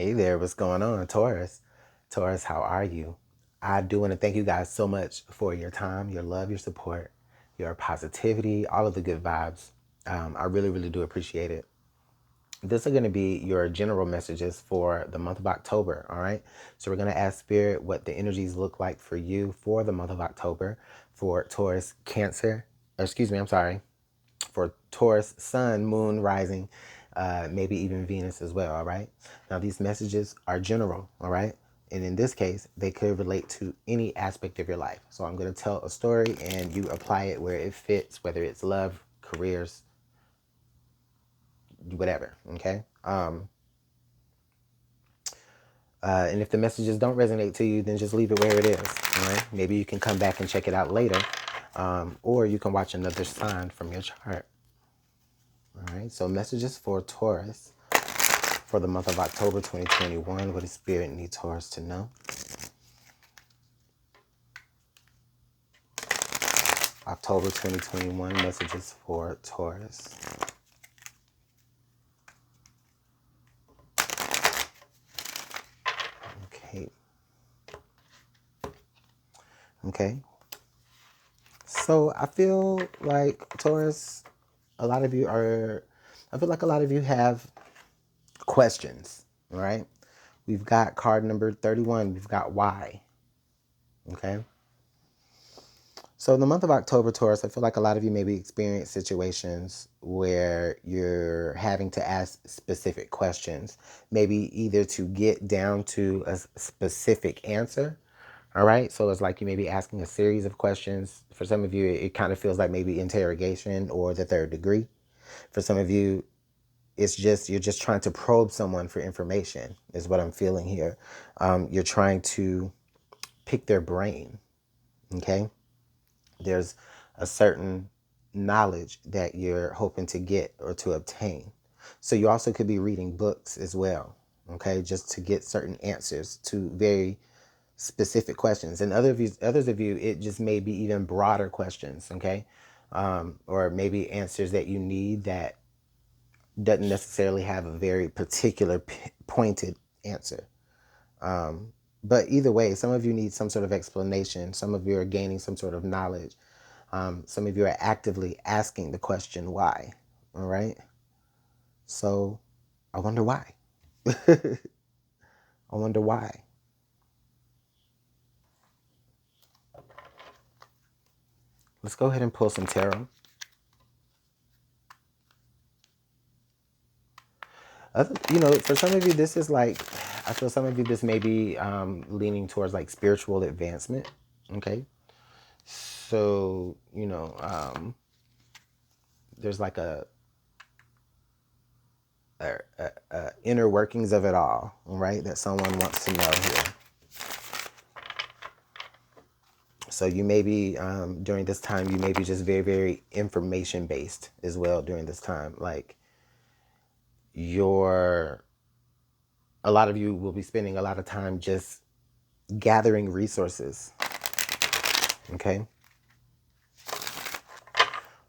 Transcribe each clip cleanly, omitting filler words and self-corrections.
Hey there, what's going on, Taurus? Taurus, how are you? I do want to thank you guys so much for your time, your love, your support, your positivity, all of the good vibes. I really, really do appreciate it. This are going to be your general messages for the month of October, all right? So we're going to ask Spirit what the energies look like for you for the month of October for Taurus, Cancer, for Taurus, Sun, Moon, Rising, maybe even Venus as well, all right? Now, these messages are general, all right? And in this case, they could relate to any aspect of your life. So I'm going to tell a story and you apply it where it fits, whether it's love, careers, whatever, okay? And if the messages don't resonate to you, then just leave it where it is, all right? Maybe you can come back and check it out later, or you can watch another sign from your chart. All right, so messages for Taurus for the month of October 2021. What does Spirit need Taurus to know? October 2021, messages for Taurus. Okay. Okay. So I feel like Taurus, I feel like a lot of you have questions, all right? We've got card number 31. We've got why, okay? So in the month of October, Taurus, I feel like a lot of you maybe experience situations where you're having to ask specific questions, maybe either to get down to a specific answer. All right. So it's like you may be asking a series of questions. For some of you, it kind of feels like maybe interrogation or the third degree. For some of you, it's just you're just trying to probe someone for information is what I'm feeling here. You're trying to pick their brain. Okay. There's a certain knowledge that you're hoping to get or to obtain. So you also could be reading books as well, okay, just to get certain answers to very specific questions. And others of you, it just may be even broader questions, okay, or maybe answers that you need that doesn't necessarily have a very particular pointed answer. But either way, some of you need some sort of explanation. Some of you are gaining some sort of knowledge. Some of you are actively asking the question, why? All right. So I wonder why. I wonder why. Let's go ahead and pull some tarot. For some of you, this is like, I feel some of you, this may be leaning towards like spiritual advancement. Okay. So, there's like a inner workings of it all right, that someone wants to know here. So you may be, during this time, you may be just very, very information based as well during this time. Like a lot of you will be spending a lot of time just gathering resources, okay?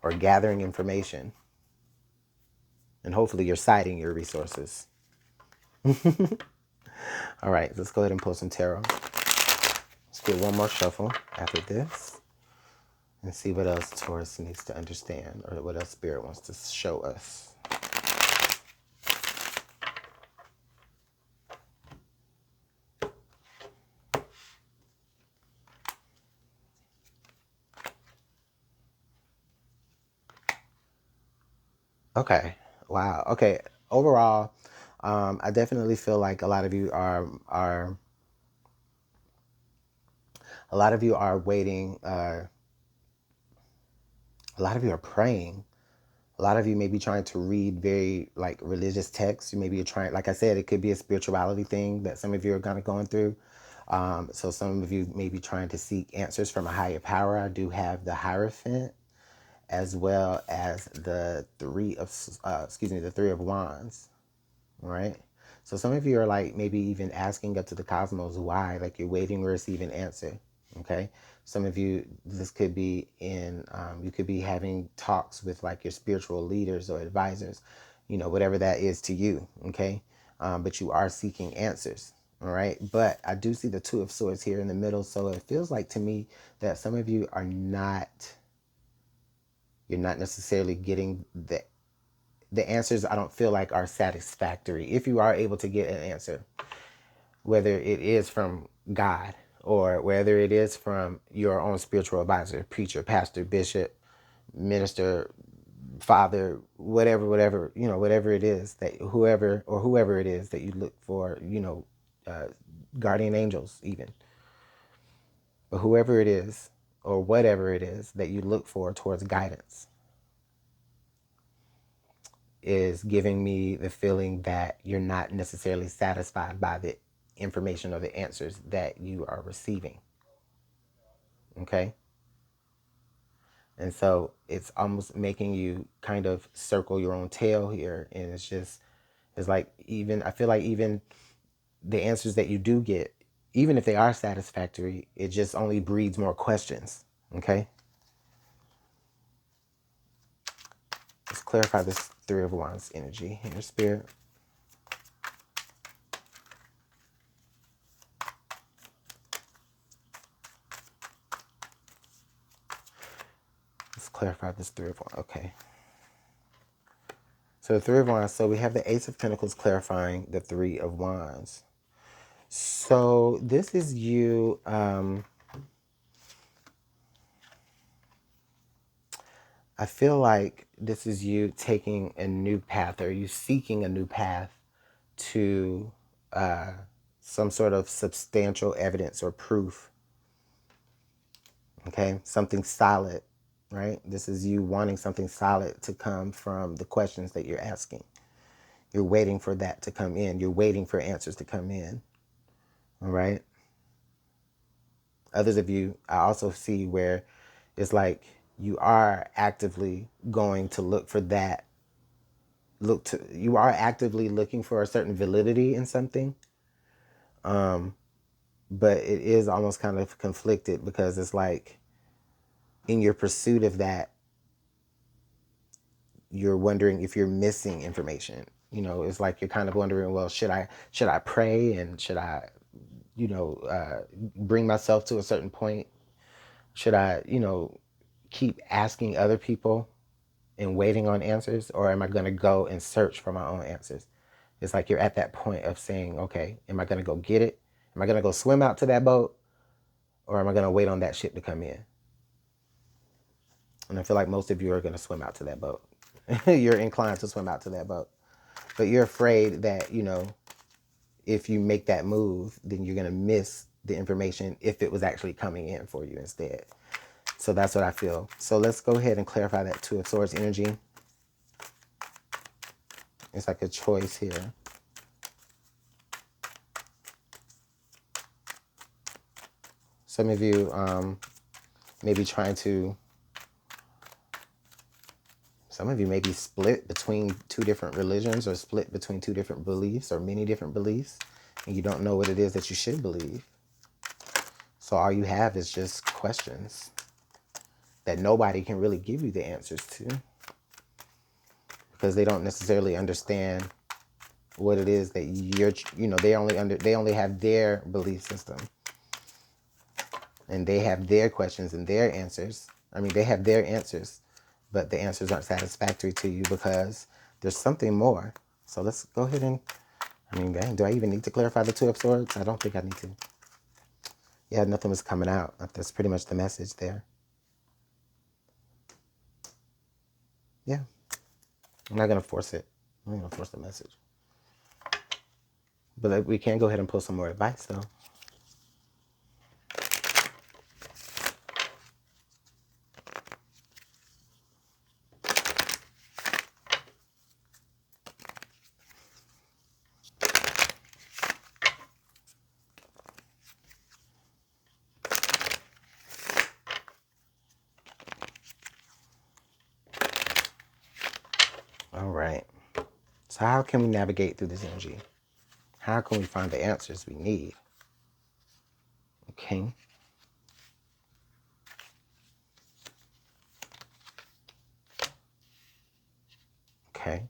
Or gathering information. And hopefully you're citing your resources. All right, let's go ahead and pull some tarot. Let's get one more shuffle after this and see what else Taurus needs to understand or what else Spirit wants to show us. Okay. Wow. Okay. Overall, I definitely feel like a lot of you are a lot of you are waiting. A lot of you are praying. A lot of you may be trying to read very like religious texts. You maybe you're trying, like I said, it could be a spirituality thing that some of you are kind of going through. So some of you may be trying to seek answers from a higher power. I do have the Hierophant as well as the the Three of Wands. Right? So some of you are like maybe even asking up to the cosmos why, like you're waiting to receive an answer. Okay. Some of you, this could be you could be having talks with like your spiritual leaders or advisors, whatever that is to you. Okay. but you are seeking answers. All right. But I do see the Two of Swords here in the middle. So it feels like to me that some of you are you're not necessarily getting the answers. I don't feel like are satisfactory. If you are able to get an answer, whether it is from God or whether it is from your own spiritual advisor, preacher, pastor, bishop, minister, father, whatever, whatever it is that whoever it is that you look for, guardian angels even, but whoever it is or whatever it is that you look for towards guidance is giving me the feeling that you're not necessarily satisfied by the information or the answers that you are receiving. Okay? And so it's almost making you kind of circle your own tail here. And it's like, even, I feel like even the answers that you do get, even if they are satisfactory, it just only breeds more questions. Okay? Let's clarify this Three of Wands energy in your spirit. Let's clarify this Three of Wands. Okay. So the Three of Wands. So we have the Ace of Pentacles clarifying the Three of Wands. So this is you. I feel like this is you taking a new path, or you seeking a new path to some sort of substantial evidence or proof. Okay, something solid, right? This is you wanting something solid to come from the questions that you're asking. You're waiting for that to come in. You're waiting for answers to come in. All right. Others of you, I also see where it's like you are actively going to look for that. You are actively looking for a certain validity in something. But it is almost kind of conflicted, because it's like in your pursuit of that, you're wondering if you're missing information. It's like you're kind of wondering, well, should I pray, and should I, bring myself to a certain point? Should I, keep asking other people and waiting on answers, or am I going to go and search for my own answers? It's like you're at that point of saying, okay, am I going to go get it? Am I going to go swim out to that boat, or am I going to wait on that ship to come in? And I feel like most of you are going to swim out to that boat. You're inclined to swim out to that boat. But you're afraid that, if you make that move, then you're going to miss the information if it was actually coming in for you instead. So that's what I feel. So let's go ahead and clarify that Two of Swords energy. It's like a choice here. Some of you may be some of you may be split between two different religions, or split between two different beliefs, or many different beliefs, and you don't know what it is that you should believe. So all you have is just questions that nobody can really give you the answers to, because they don't necessarily understand what it is that they only have their belief system, and they have their questions and their answers. They have their answers, but the answers aren't satisfactory to you because there's something more. So let's go ahead and, dang, do I even need to clarify the Two of Swords? I don't think I need to. Yeah, nothing was coming out. That's pretty much the message there. Yeah. I'm not going to force it. I'm not going to force the message. But we can go ahead and pull some more advice, though. All right. So how can we navigate through this energy? How can we find the answers we need? Okay. Okay.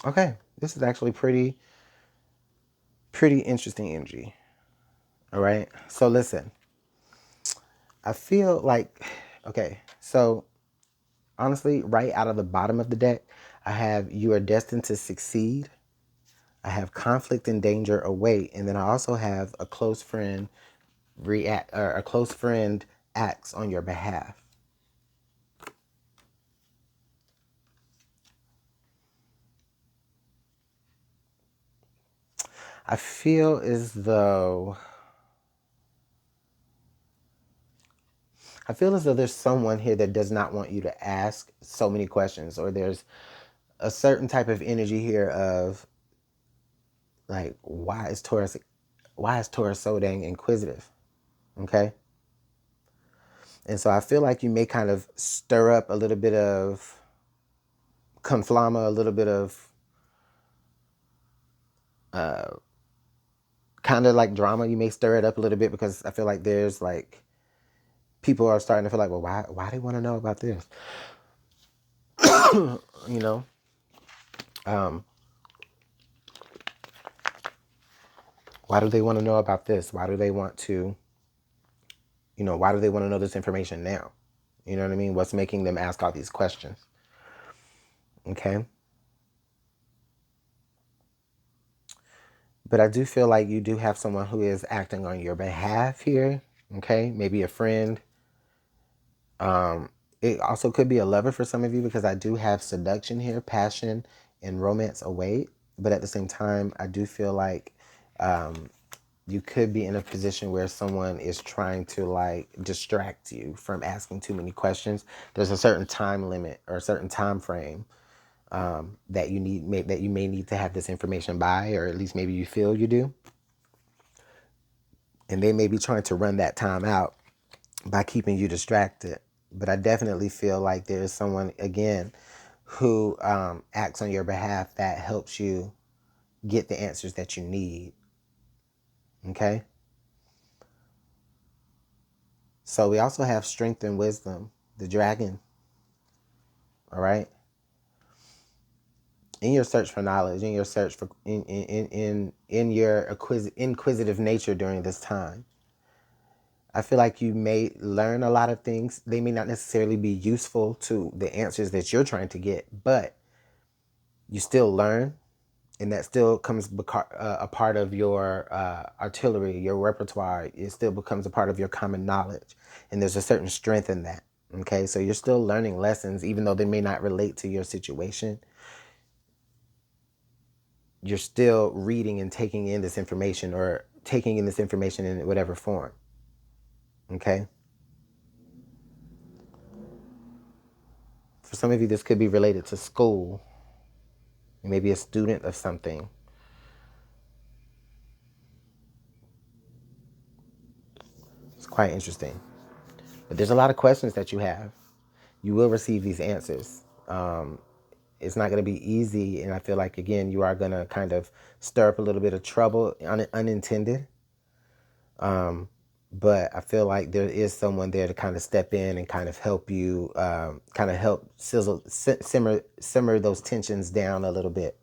Okay, this is actually pretty interesting energy. All right. So listen, I feel like, okay, so honestly, right out of the bottom of the deck, I have you are destined to succeed. I have conflict and danger await, and then I also have a close friend react, or a close friend acts on your behalf. I feel as though there's someone here that does not want you to ask so many questions, or there's a certain type of energy here of like, why is Taurus so dang inquisitive? Okay. And so I feel like you may kind of stir up a little bit of conflama, a little bit of kind of like drama. You may stir it up a little bit because I feel like there's like people are starting to feel like, well, why do you want to know about this? You know, why do they want to know about this? Why do they want to, why do they want to know this information now? You know what I mean? What's making them ask all these questions? Okay. But I do feel like you do have someone who is acting on your behalf here. Okay. Maybe a friend. It also could be a lover for some of you because I do have seduction here, passion, and romance await. But at the same time, I do feel like you could be in a position where someone is trying to like distract you from asking too many questions. There's a certain time limit or a certain time frame that you may need to have this information by, or at least maybe you feel you do, and they may be trying to run that time out by keeping you distracted. But I definitely feel like there is someone again who acts on your behalf that helps you get the answers that you need. Okay. So we also have strength and wisdom, the dragon. All right. In your search for knowledge, in your search for in your inquisitive nature during this time, I feel like you may learn a lot of things. They may not necessarily be useful to the answers that you're trying to get, but you still learn, and that still comes a part of your artillery, your repertoire. It still becomes a part of your common knowledge, and there's a certain strength in that. Okay, so you're still learning lessons, even though they may not relate to your situation. You're still reading and taking in this information, or taking in this information in whatever form. Okay. For some of you, this could be related to school. You may be a student of something. It's quite interesting. But there's a lot of questions that you have. You will receive these answers. It's not going to be easy. And I feel like, again, you are going to kind of stir up a little bit of trouble, unintended. But I feel like there is someone there to kind of step in and kind of help you, kind of help simmer those tensions down a little bit.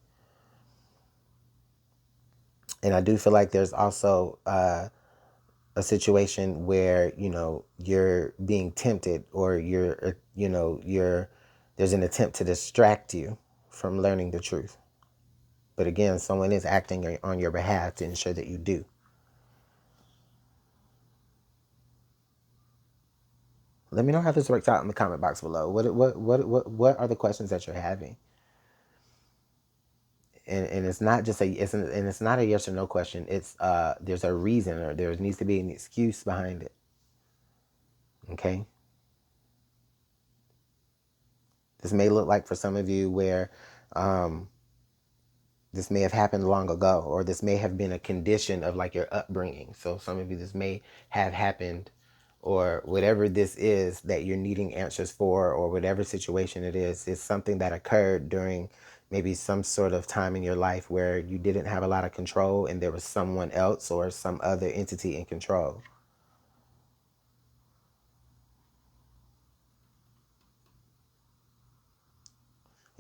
And I do feel like there's also a situation where you're being tempted, or there's an attempt to distract you from learning the truth. But again, someone is acting on your behalf to ensure that you do. Let me know how this works out in the comment box below. What are the questions that you're having? And it's not just it's not a yes or no question. It's there's a reason, or there needs to be an excuse behind it. Okay. This may look like for some of you where this may have happened long ago, or this may have been a condition of like your upbringing. So some of you, this may have happened, or whatever this is that you're needing answers for, or whatever situation it is something that occurred during maybe some sort of time in your life where you didn't have a lot of control, and there was someone else or some other entity in control.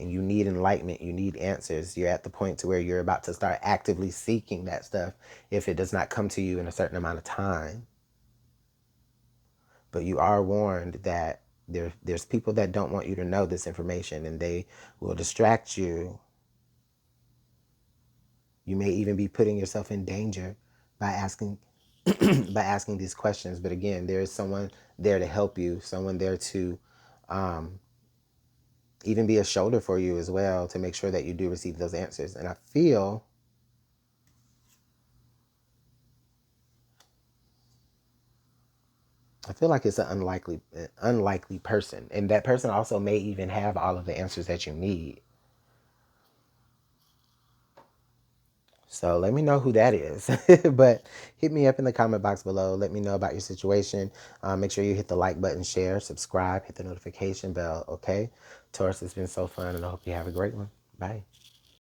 and you need enlightenment, you need answers. You're at the point to where you're about to start actively seeking that stuff if it does not come to you in a certain amount of time. But you are warned that there's people that don't want you to know this information, and they will distract you. You may even be putting yourself in danger by asking by asking these questions. But again, there is someone there to help you, someone there to even be a shoulder for you as well, to make sure that you do receive those answers. And I feel like it's an unlikely person, and that person also may even have all of the answers that you need. So let me know who that is. But hit me up in the comment box below. Let me know about your situation. Make sure you hit the like button, share, subscribe, hit the notification bell, okay? Taurus, it's been so fun, and I hope you have a great one. Bye.